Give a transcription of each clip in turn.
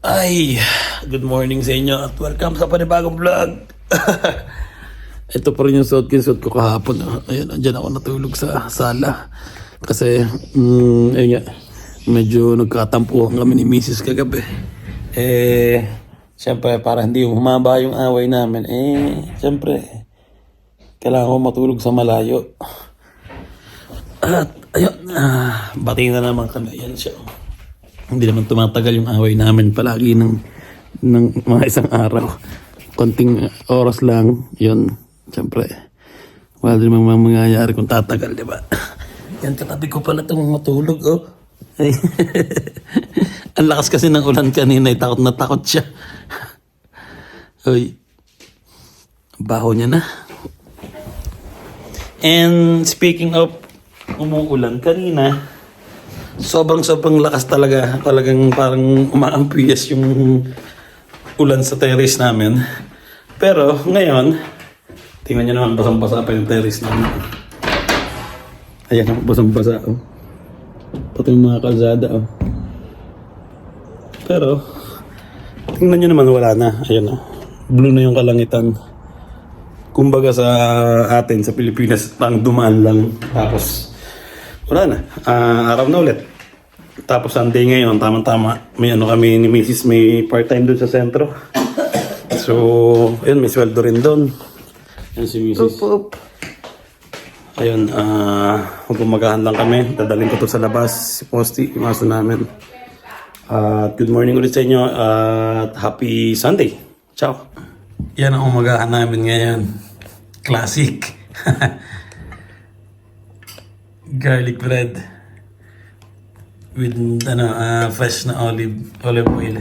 Ay, good morning sa inyo at welcome sa panibagong vlog. Ito pa rin yung suot ko kahapon. Ayun, andyan ako natulog sa sala. Kasi, ayun nga, medyo nagkatampuhan kami ni Mrs. kagabi. Siyempre, para hindi humaba yung away namin. Siyempre, kailangan ko matulog sa malayo. At, ayun, bating na naman kami. Ayan siya. Hindi naman tumatagal yung away namin palagi ng mga isang araw. Konting oras lang, yun. Siyempre, wala din mga mangyayari kung tatagal, di ba? Yan, katabi ko pala itong matulog, oh. Ay. Ang lakas kasi ng ulan kanina, takot na takot siya. Uy, baho niya na. And speaking of umuulan kanina, sobrang lakas talaga. Talagang parang umaampiyas yung ulan sa terrace namin. Pero ngayon, tingnan nyo naman, basang-basa pa yung terrace namin. Ayan, basang-basa. Oh. Pati yung mga kalsada. Oh. Pero, tingnan nyo naman, wala na. Ayan, oh. Blue na yung kalangitan. Kumbaga sa atin, sa Pilipinas, parang dumaan lang. Tapos, wala na. Araw na ulit. Tapos Sunday ngayon, tama-tama. May ano kami ni Mrs. May part-time doon sa sentro. So, ayun, may sweldo rin doon. Ayun si Mrs. Ayun, gumagahan lang kami. Dadalhin ko to sa labas. Si Posty, yung aso namin. Good morning ulit sa inyo. At happy Sunday. Ciao. Yan ang umagahan namin ngayon. Classic. Garlic bread with fresh na olive oil.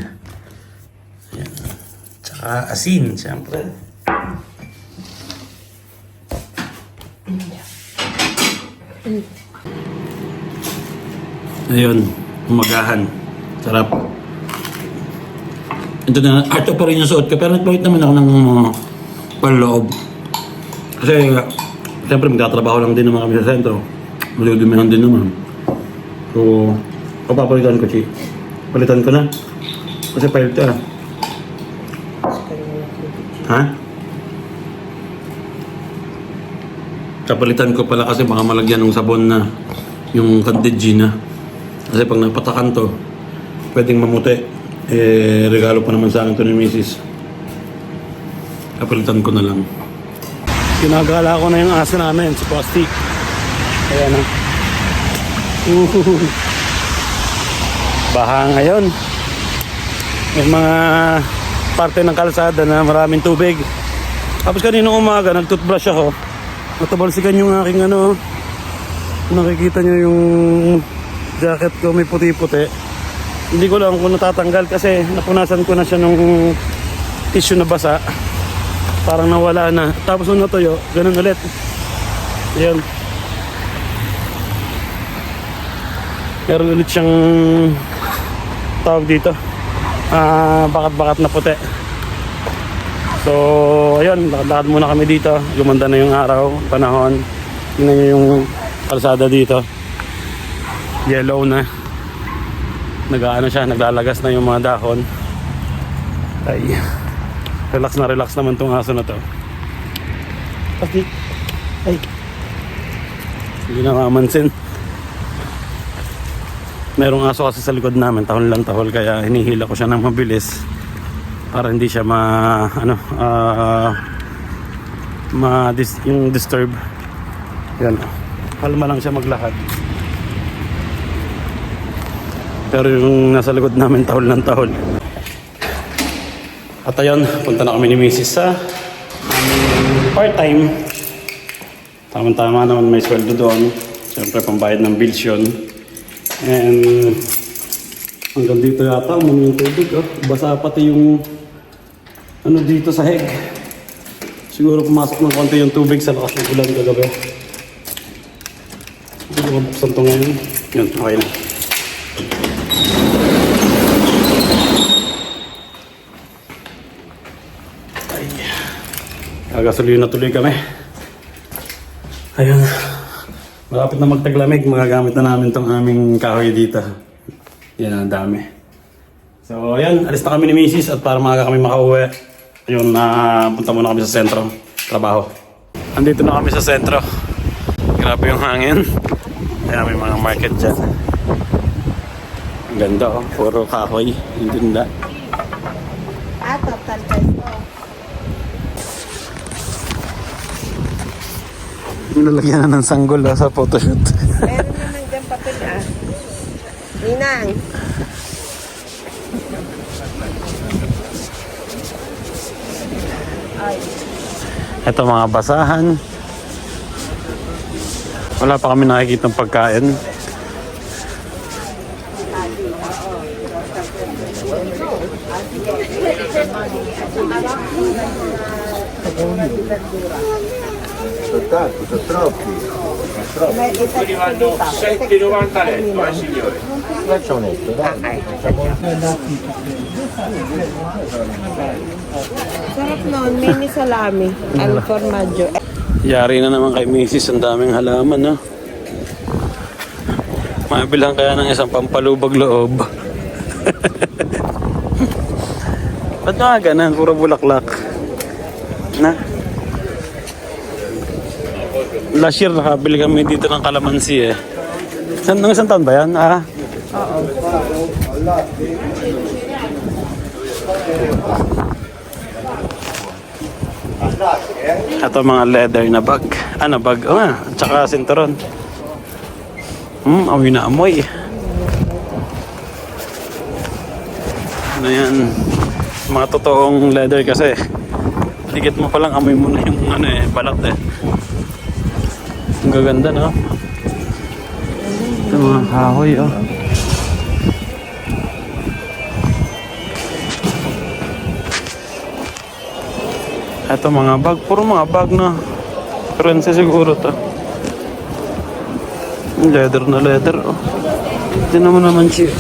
Ayan. Tsaka asin, siyempre. Ayun, umagahan. Sarap. Ito na, ito pa rin yung suot ko, pero nagpahit naman ako ng panloob. Kasi, siyempre magtatrabaho lang din naman kami sa sentro. Maludumihan din naman. So, papapalitan ko, Chi. Palitan ko na. Kasi pahit ka. Ha? Kapalitan ko pala kasi baka malagyan ng sabon na yung Candid Gina. Kasi pag napatakan to, pwedeng mamuti. Regalo pa naman sa akin to ni Mrs. Kapalitan ko na lang. Ginagala ko na yung aso namin, si Posty. Ayan na. Baha ngayon. May mga parte ng kalsada na maraming tubig. Tapos kaninang umaga, nag-toothbrush ako. Natabalsikan yung aking nakikita nyo yung jacket ko, may puti-puti. Hindi ko lang kung natatanggal kasi napunasan ko na siya ng tissue na basa. Parang nawala na. Tapos nung natuyo, ganun ulit. Ayan. Meron ulit siyang tawag dito. Bakat-bakat na puti. So, ayun. Lakad muna kami dito. Gumanda na yung araw, panahon. Tingnan nyo yung kalsada dito. Yellow na. Nag-ano siya, naglalagas na yung mga dahon. Ay. Relax naman tong aso na to. Ay. Hindi na mamansin. Merong aso kasi sa likod namin, tahol lang tahol, kaya hinihila ko siya ng mabilis para hindi siya yung disturb. Yan. Kalma lang siya maglakad. Pero yung nasa likod namin, tahol ng tahol. At ayun, punta na kami ni Mrs. sa part-time. Tama-tama naman may sweldo doon. Siyempre, pambayad ng bills yun. And hanggang dito yata, yung tubig. Oh. Basa pati yung dito sa heg. Siguro pumasok ng konti yung tubig sa lakas ng ulan kagabi. Siguro mabuksan ito ngayon. Yun, okay na. Gasolina na tuloy kami. Ayun. Malapit na magtaglamig. Magagamit na namin itong aming kahoy dito. Yan ang dami. So, ayan, alis na kami ni Mrs. at para maaga kami makauwi. Ayun, punta muna kami sa sentro. Trabaho. Andito na kami sa sentro. Grabe yung hangin. Ayan, may mga market dyan. Ang ganda, oh. Puro kahoy. Yung tinda. Total pesto. Nalagyan na ng sanggol sa photoshoot. Meron naman dyan papel Ninang. Ito mga basahan. Wala pa kami nakikita ng pagkain. Soltanto, sono troppi. Arrivano 7,90 letto, signore. Faccia un netto, dai. Sarap noon, mini salami, al formaggio. Yari na naman kay Mrs. Ang daming halaman, no? Mabilang kaya ng isang pampalubag loob. Ba't nga ganun? Puro bulaklak. Na? Last year nakabili kami dito ng kalamansi eh. Nung isang taon ba yan? Oo. Ito mga leather na bag. Ano bag? Oh, tsaka sinturon. Amoy na amoy. Ano yan? Mga totoong leather kasi. Dikit mo palang amoy mo na yung balat eh. Ang gaganda, no? Ito mga kahoy, oh. Ito mga bag. Puro mga bag na. Currency siguro to. Leather na leather, oh. Tignan mo naman siya.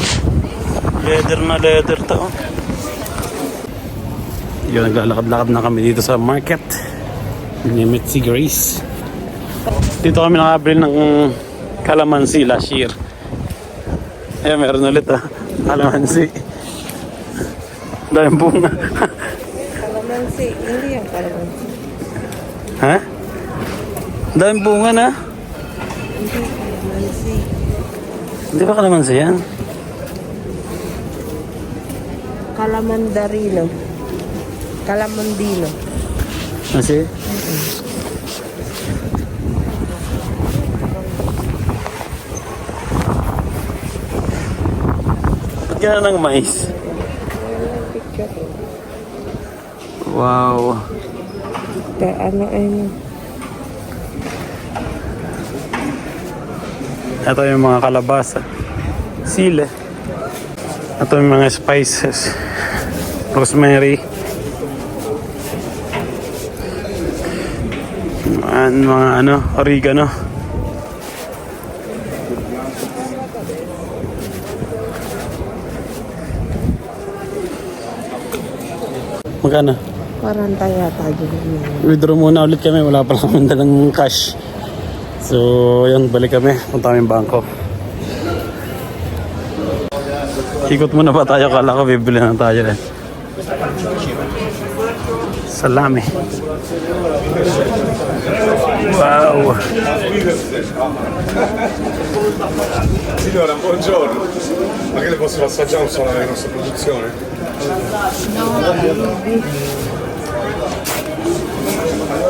Leather na leather to, oh. Yun, naglalakad-lakad na kami dito sa market. Nimit si Grace. Dito kami nakabili ng kalamansi last year. Ayan, meron ulit kalamansi. Dahil bunga. Kalamansi, hindi yung kalamansi. Ha? Dahil bunga na. Hindi kalamansi. Hindi ba kalamansi yan? Kalamandarino. Kalamandino. Kasi? Ba't gano'n ng mais? Wow. Ito yung mga kalabasa. Sile. Ito yung mga spices. Rosemary. Mga oregano. Magkano? 40 yata yun. Withdraw muna ulit kami. Wala pa lang dalang cash. So, yun. Balik kami. Punta kami bangko. Ikot muna pa tayo. Kala ko bibili na tayo eh. Salami. Wow. Signora, buongiorno. Ma che le posso assaggiare un solo della nostra produzione?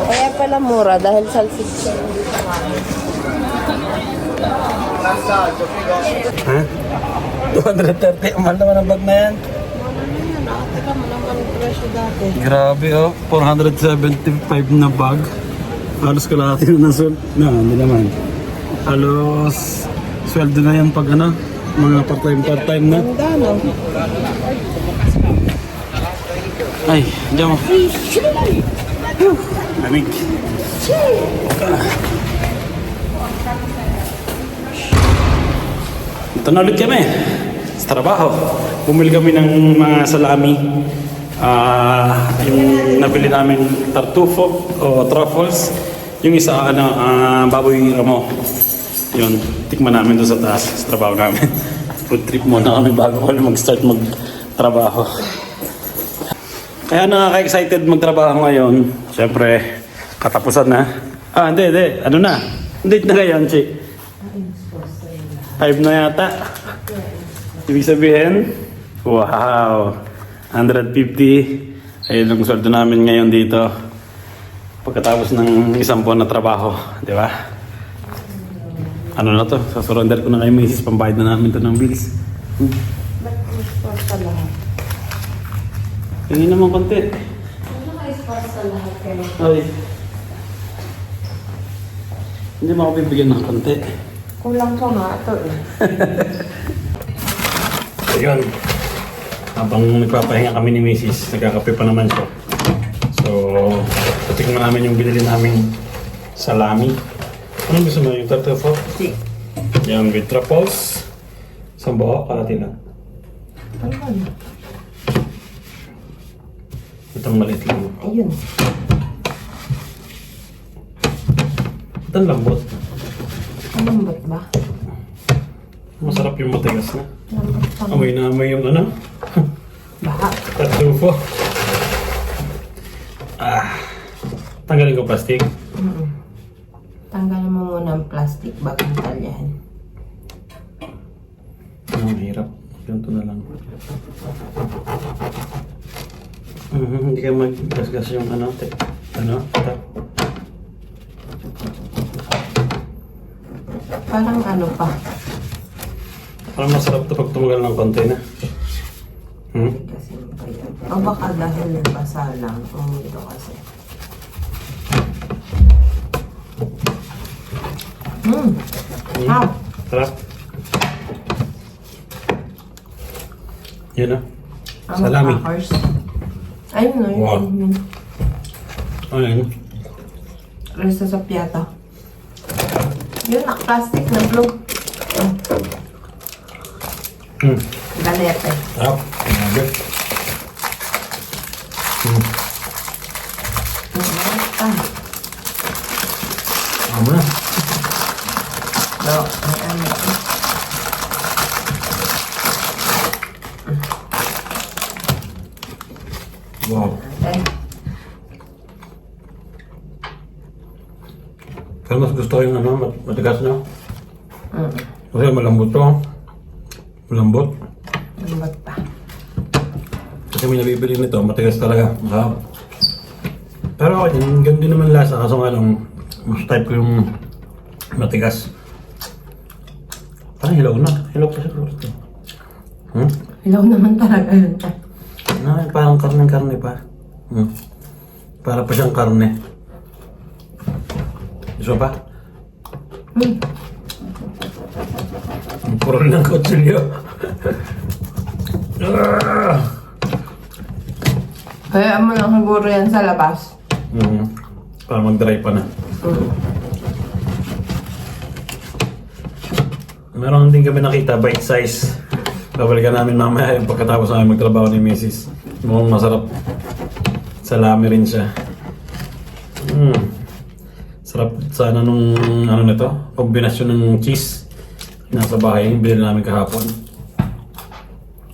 Kaya pala mura dahil salsiccia. Ha? 230. Mahal naman ang bag na yan. Nakatira mo naman presyo dati. Grabe, oh. 475 na bag. Halos kalahati na hindi naman. Halos sweldo na yan pag mga part-time na. Ganda, no? Ay, diyan mo. Lamig. Ito na ulit kami sa trabaho. Bumili kami ng mga salami. Yung nabili namin tartufo o truffles. Yung isa baboy ramo. Yun, tikman namin doon sa taas sa trabaho namin. Food trip muna kami bago kami mag-start trabaho. Kaya nakaka-excited magtrabaho ngayon. Siyempre, katapusan na. Hindi. Ano na? Date na ngayon, Chi. 5 na yata. Ibig sabihin, wow, 150. Ayun ang sweldo namin ngayon dito. Pagkatapos ng isang buwan na trabaho, di ba? Ano na to? Sasurrender ko na kay Mrs. Pambayad na namin to ng bills. Tingin naman konti. Ay. Hindi mo ako bibigyan ng konti. Kulang pa nga ito eh. Ayun. Habang nagpapahinga kami ni Mrs., nagkakape pa naman siya. So, patikman namin yung binili namin salami. Anong gusto mo? Yung tartufo? Si. Yan, with truffles. Isang buo, kalati lang. Ano? Itong maliit lang. Ayun. Itong lambot. Malambot ba? Masarap yung matigas na. Malambot pa. Amoy na amoy yung ano. Baha. Tartufo. Tanggalin ko plastic. Tanggalin mo muna ang plastic bago talyahan. Ang hirap. Ganito na lang. Hindi ka mag-gasgas yung ano. Tap. Parang ano pa. Parang masarap ito pag tumagal ng konti na. Kasi pa yan. O baka dahil nabasa lang. Ito kasi. How? Sarap. Yun na. Salami. Ayun na, Wow. yun. Ayun. Resta sa piyato. Yun, plastic na blue. Galete. Sarap. Grabe. Tama na. No, may ano. Wow. Okay. Pero mas gusto ko yung ano, matigas na. Mm. Kasi malambot to. Malambot. Lambot pa. Kasi may nabibili nito, matigas talaga. Masarap. Pero ganun din naman lasa. Kaso nga lang, mas type ko yung matigas. Parang hilaw na. Hilaw pa siguro ito. Hilaw naman talaga yun. Parang karne pa. Para pa siyang karne. Gusto pa? Puro rin ang kutsilyo. Kaya mo lang siguro yan sa labas. Para mag-dry pa na. Meron din kami nakita bite size. Babalikan namin mamaya yung pagkatapos namin magtrabaho ni Mrs. Mukhang masarap. Salami rin siya. Sarap sana nung ano nito, kombinasyon ng cheese. Nasa bahay, binili namin kahapon.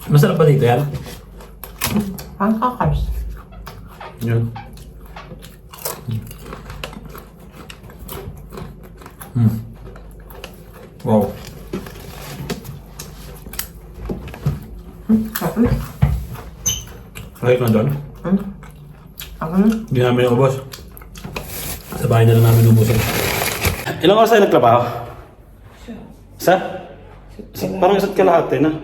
Masarap pa dito yan? Pancakers. Yun. Wow. Sabi? Kahit na doon. Ako na. Hindi namin ubos. Sa bahay na lang namin ubusin. Ilang oras tayo nagtrabaho? Parang isa't kalahati na.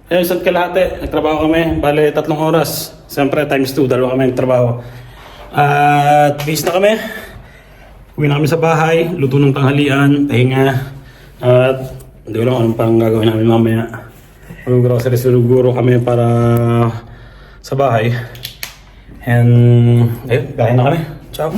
Ayun, isa't kalahati. Nagtrabaho kami. Bale, 3 oras. Siyempre, times 2. 2 kami nagtrabaho. At bis na kami. Uwi na kami sa bahay. Luto ng tanghalian. Pahinga. At hindi ko lang anong pang gagawin namin mamaya. Groceries siguro kami para sa bahay. And ayun, kain na kami. Ciao.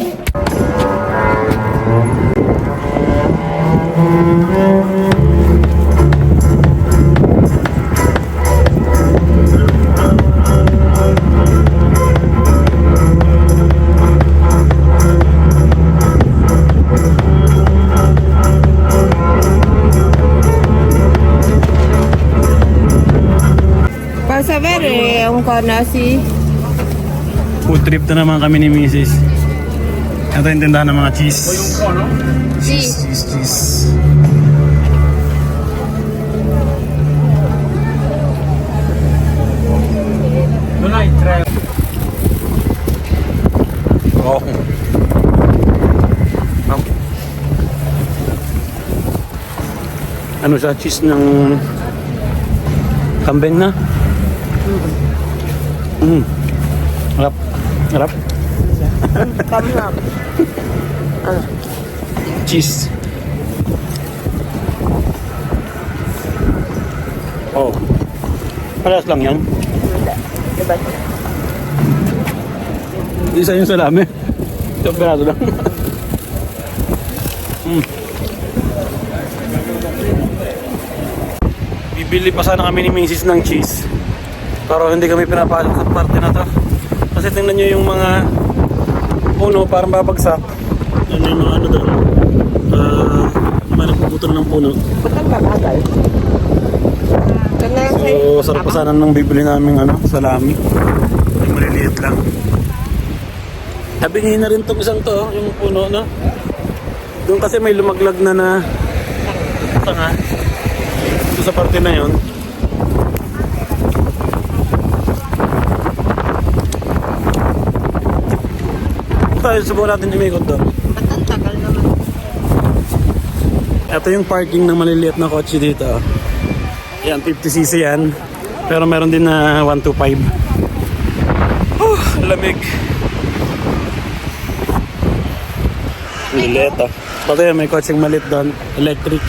Pasa ver, yung kana si... Food trip na naman kami ni Mrs. Ito yung tindahan ng mga cheese. Cheese. Oh. Ano siya? Cheese ng kambing na? Harap. Harap. Kamlap. Cheese. Oh. Parehas lang yan. Diba? Isa yung salami. Isang piraso lang. Bibili pa sana kami ni Mrs. ng cheese. Pero hindi kami pinapalot sa parte na to. Kasi tingnan nyo yung mga puno parang babagsak. Yan yung mga ano doon. May nagpuputol ng puno. Ba't ang babagal? So sarap pa sana nang bibili namin ano, salami. Yung maliliit lang. Tabingin na rin itong isang to, yung puno, no? Doon kasi may lumaglag na tanga. Ito sa parte na yon. Tayo, subukan natin umikot doon. Ba't ang tagal naman? Ito yung parking ng maliliit na kotse dito. Yan, 50cc yan. Pero meron din na 125. Lamig. Maliliit ah. Pati may kotseng maliit doon. Electric.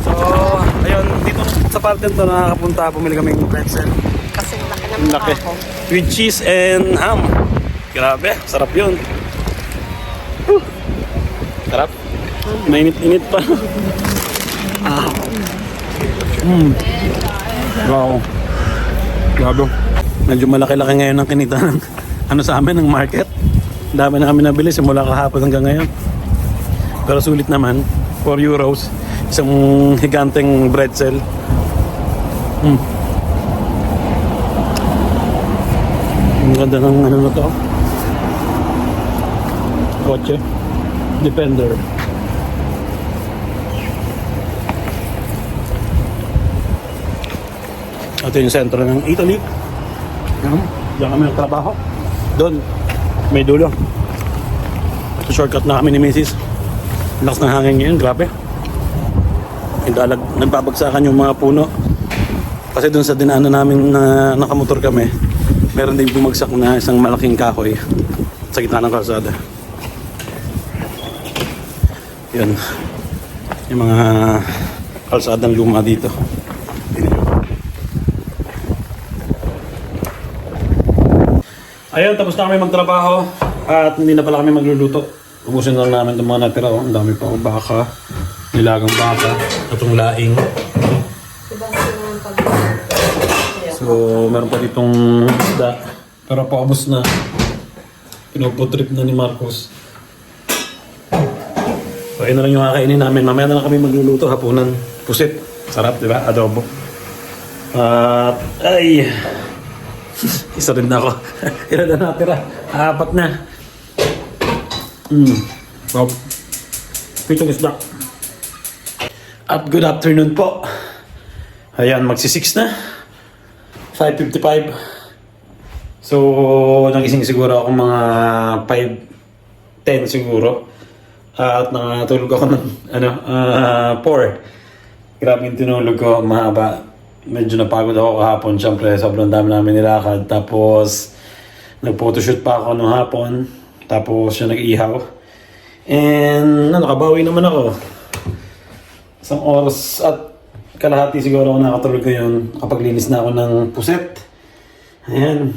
So, ayun. Dito sa parte nito nakakapunta. Bumili kaming pretzel. Kasi laki ng Ang mukha laki. ko. With cheese and ham. Grabe, sarap yun. Sarap. Mainit-init pa. Wow. Grabe. Medyo malaki-laki ngayon ang kinita ng ano sa amin, ng market. Dami na kami nabili simula kahapon hanggang ngayon. Pero sulit naman. 4 euros. Isang higanteng pretzel. Ang ganda ng ano na to. Kotse. Defender. Ito yung sentro ng Italy. Diyan kami nagtrabaho. Doon, may dulo. So shortcut na kami ni Mrs. Lakas ng hangin ngayon, grabe. Nagbabagsakan yung mga puno. Kasi doon sa dinaanan namin na nakamotor kami, meron din bumagsak na isang malaking kahoy sa gitna ng kalsada. Yan. Yung mga kalsadang luma dito. Ayun, tapos na kami magtrabaho at hindi na pala kami magluluto. Ubusin lang namin itong mga natira. Oh. Ang dami pa akong baka, nilagang baka, itong laing. So, meron pa ditong isda. Pero paubos na. Pinuputrip na ni Marcos. So, ayun na lang yung kakainin namin. Mamaya na lang kami magluluto, hapunan. Pusit. Sarap, di ba? Adobo. Ay! Isa rin na ako. Ilan na natira? 4 na. So, pitong isda. At good afternoon po. Ayan, magsi-6 na. 5:55. So, nagising siguro ako mga 5:10 siguro. At nakatulog ako ng 4. Grabe yung tinulog ko, mahaba. Medyo napagod ako kahapon. Siyempre, sobrang dami namin nilakad. Tapos, nag-photoshoot pa ako noong hapon. Tapos, siya nag-ihaw. And, nakabawi naman ako. Isang oras at kalahati siguro ako nakatulog ngayon. Kapaglinis na ako ng puset. Ayan.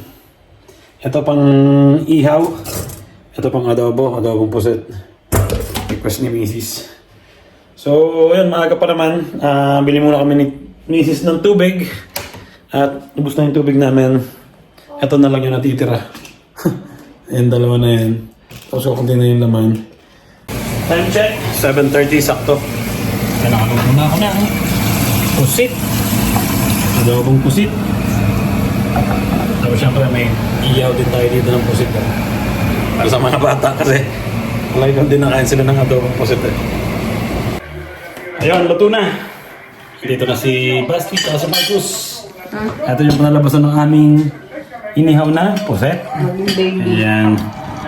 Ito pang ihaw. Ito pang adobo. Adobong puset. Request ni Mrs. So, ayan, maaga pa naman. Bili muna kami ni Mrs. ng tubig. At ubos na yung tubig namin. Ito na lang yung natitira. Ayan, dalawa na yan. Tapos kukunti na yung laman. Time check. 7:30 sakto. Kaya nakaluto na ako ng pusit. Adobong pusit. may iyaw din tayo dito ng pusit. Para sa mga bata kasi malay din nakain sila ng adobong pusit. Ayun, luto na. Dito na si Basti at si Marcus. Ito yung panalabasan ng aming inihaw na puset. Ayan.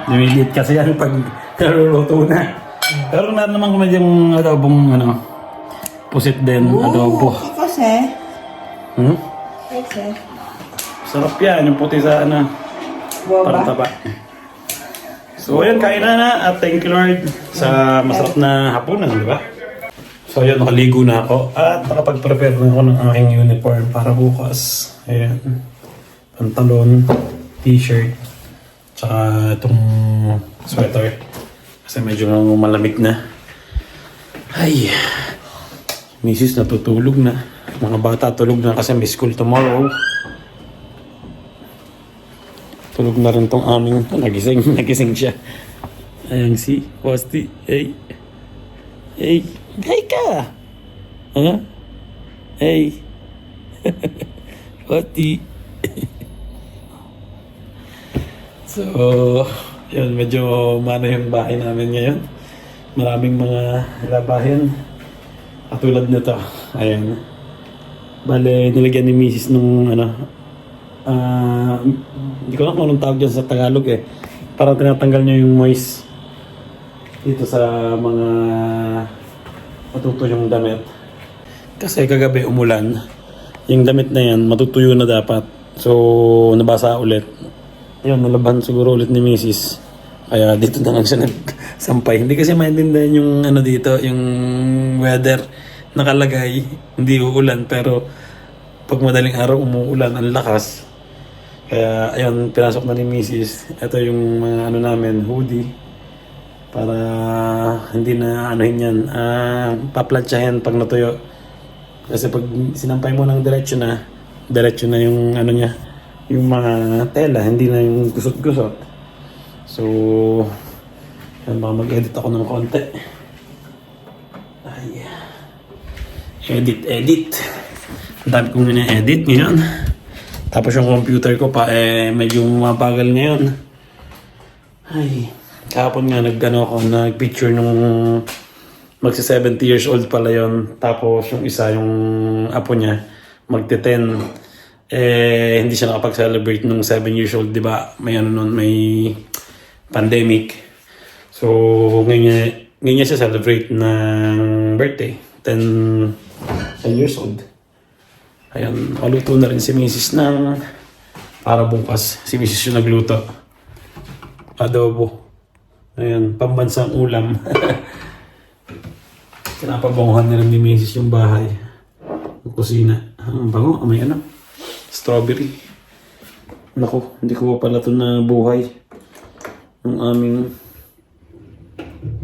Lumilit kasi yan pag naluluto na. Pero meron naman kami yung adobong pusit din, adobo. Kasi? Hmm? Kasi? Sarap yan, yung puti sa parang taba. So ayan, kain na at thank you Lord sa masarap na hapunan, di ba? So ayan, nakaligo na ako at nakapag-prepare na ako ng aking uniform para bukas. Ayan, pantalon, t-shirt, tsaka itong sweater. Kasi medyo malamig na. Ay, misis natutulog na. Mga bata tulog na kasi may school tomorrow. Tulog na rin tong aming nagising siya. Ayan si Wasti. Hey. Hey. Hey ka. Ha? Hey. Wasti. So, yun, medyo mana yung bahay namin ngayon. Maraming mga labahin. Katulad nito. Ayan. Bale, nilagyan ni Mrs. nung hindi ko alam kung anong tawag dyan sa Tagalog eh. Parang tinatanggal niya yung moist dito sa mga matutuyo yung damit. Kasi kagabi umulan. Yung damit na yan, matutuyo na dapat. So, nabasa ulit. Ayun, nalaban siguro ulit ni Mrs. Kaya dito na lang siya nagsampay. Hindi kasi maintindihan yung dito, yung weather nakalagay. Hindi uulan pero pag madaling araw umuulan, ang lakas. Kaya ayun, pinasok na ni Mrs. Ito yung mga namin, hoodie. Para hindi na yan, paplansyahin pag natuyo. Kasi pag sinampay mo ng diretso na yung niya. Yung mga tela, hindi na yung gusot-gusot. So, yan, baka mag-edit ako ng konti. Ay, edit. Ang dami kong na-edit ngayon. Tapos yung computer ko pa, medyo mapagal ngayon. Ay, kahapon nga nag-picture nung magsi 70 years old pala yon. Tapos yung isa, yung apo niya, magti-10. Hindi siya nakapag-celebrate nung 7 years old, di ba? May may pandemic. So, ngayon niya siya celebrate ng birthday. 10 years old. Ayan, maluto na rin si Mrs. ng para bukas. Si Mrs. yung nagluto. Adobo. Ayan, pambansang ulam. Pinapabanguhan na rin ni Mrs. yung bahay. Yung kusina. Ang bango, may strawberry. Naku, hindi ko pa pala ito na buhay. Ang aming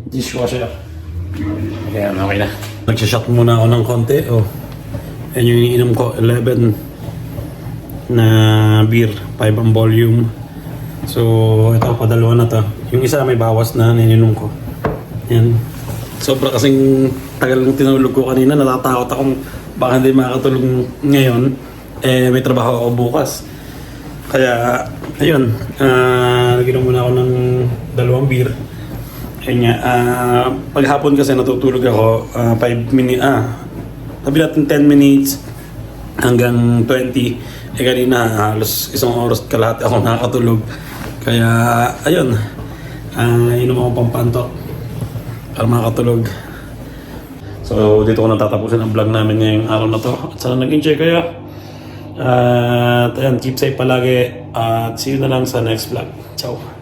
dishwasher. Ayan, okay na. Nagsashot muna ako ng konti. Oh. Yan yung iniinom ko. 11 na beer. 5 ang volume. So, ito, padalawa na to. Yung isa may bawas na nininom ko. Yan. Sobra kasing tagal ng tinulog ko kanina. Natatakot akong baka hindi makakatulog ngayon. May trabaho ako bukas. Kaya, ayun, naginom muna ako ng 2 beer. Ayun nga, paghapon kasi natutulog ako, 5 minutes, sabi natin 10 minutes hanggang 20. Kanina, halos 1 oras kalahati ako nakakatulog. Kaya, ayun, inom akong pampantok para makakatulog. So, dito ko natatapusin ang vlog namin ngayong araw na to. At sana nag-enjoy kayo. At ayan, keep safe palagi at see you na lang sa next vlog. Ciao!